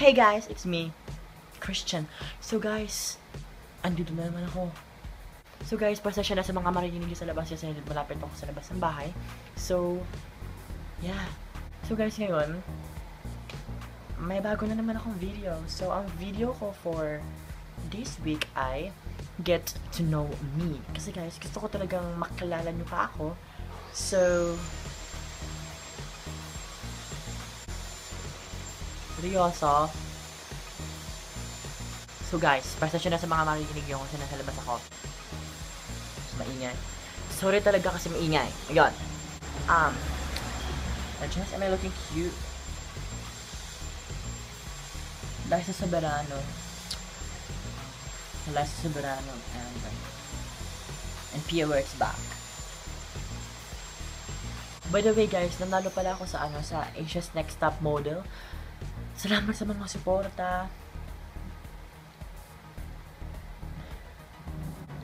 Hey guys, it's me, Christian. So guys, andito na naman ako. So guys, pasensya na sa mga marinig sa labas kasi malapit ako sa labas ng bahay. So, yeah. So guys, ngayon, may bago na naman akong video. So, ang video ko for this week ay Get to Know Me. Kasi guys, gusto ko talagang makilala nyo pa ako. So, seryoso. So guys, pasensya na sa mga marinig nyo kasi nasa labas ako. Maingay. Sorry talaga kasi maingay. Ayun. Just, am I looking cute? Dahil sa soberano. Dahil sa soberano. And Pia Works back. By the way guys, nanalo pala ako sa sa Asia's Next Top Model. Salamat sa mga suporta.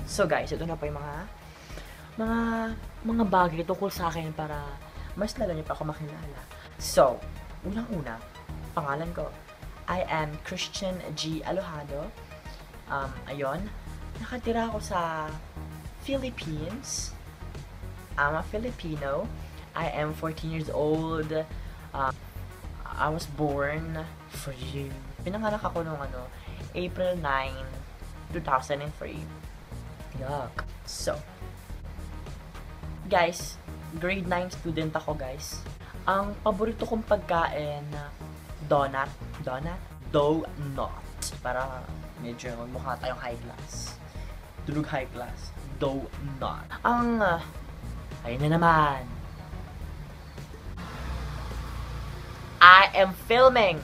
So guys, ito na pa yung mga bagay tungkol sa akin para mas lalo niyo pa ako makilala. So, unang-una, pangalan ko, I am Christian G. Alojado. Ayun, nakatira ako sa Philippines. I'm a Filipino. I am 14 years old. I was born for you. Pinanganak ako nung April 9, 2003. Yuck. So, guys, grade 9 student ako, guys. Ang paborito kong pagkain, donut. Donut. Para medyo mukha tayong high class. Tulog high class. Donut. Ayun na naman. I am filming.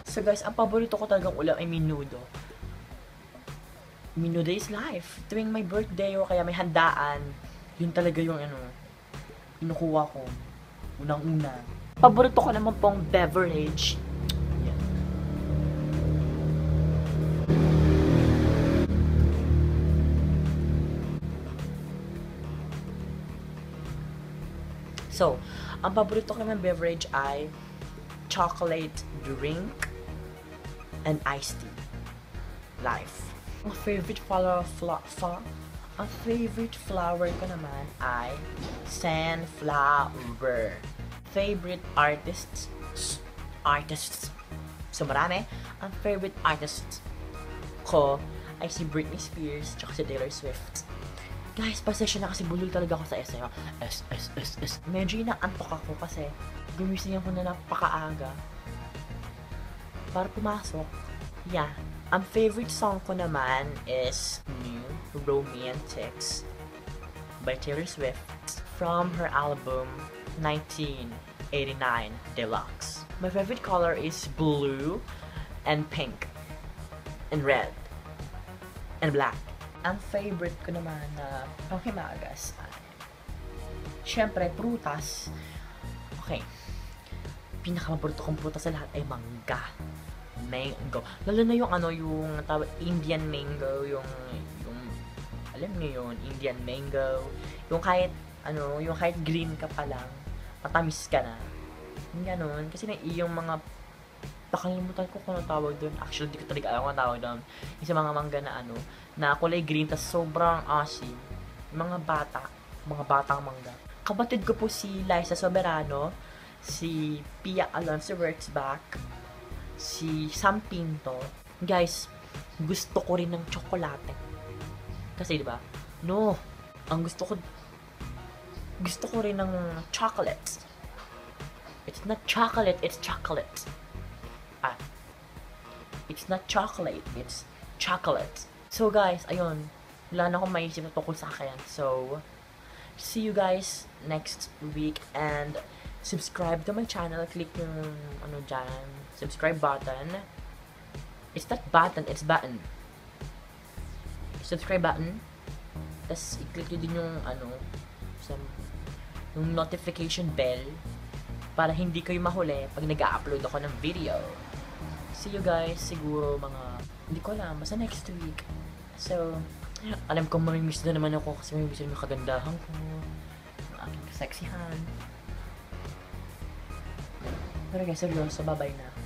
So guys, ang paborito ko talagang ulam ay menudo. Menudo is life. Tuwing may birthday o kaya may handaan, yun talaga yung kinukuha ko. Unang-una. Paborito ko naman pong beverage. Yan. So, ang paborito ko naman beverage ay chocolate drink and iced tea. Life. Ang favorite flower ko naman ay sunflower. Favorite artists. So marami. Ang favorite artist ko ay si Britney Spears tsaka si Taylor Swift. Guys, pasensya na kasi bulol talaga ako sa essay. Medyo inaantok ako kasi gumising ako na napakaaga para pumasok. Yeah. Ang favorite song ko naman is New Romantics by Taylor Swift from her album 1989 Deluxe. My favorite color is blue and pink and red and black. Ang favorite ko naman na panghimagas ay syempre prutas. Okay. Pinakamaborito kong prutas sa lahat ay mangga. Mango. Lalo na yung yung tawag Indian mango, yung alam niyo yun, Indian mango. Yung kahit yung kahit green ka pa lang, matamis ka na. Yung ganun. Kasi yung mga nakalimutan ko kung ano tawag doon. Actually, di ko talaga alam kung tawag doon. Yung sa mga mangga na na kulay green, tas sobrang asim. Mga batang mangga. Kapatid ko po si Liza Soberano, si Pia Alonso Works back, si Sam Pinto. Guys, gusto ko rin ng tsokolate. Kasi diba? No, ang gusto ko rin ng chocolate. It's not chocolate, it's chocolate. It's not chocolate, it's chocolate. So guys, ayun, wala na akong maisip na tungkol sa akin. So, see you guys next week and subscribe to my channel. Click yung dyan, subscribe button. It's not button, it's button. Subscribe button. Tapos i-click nyo din yung yung notification bell para hindi kayo mahuli pag nag-upload ako ng video. See you guys siguro hindi ko alam, basta next week. So, alam ko mamimiss na naman ako kasi mamimiss na yung kagandahan ko, ang aking kaseksihan. Pero guys, seryoso, babay na.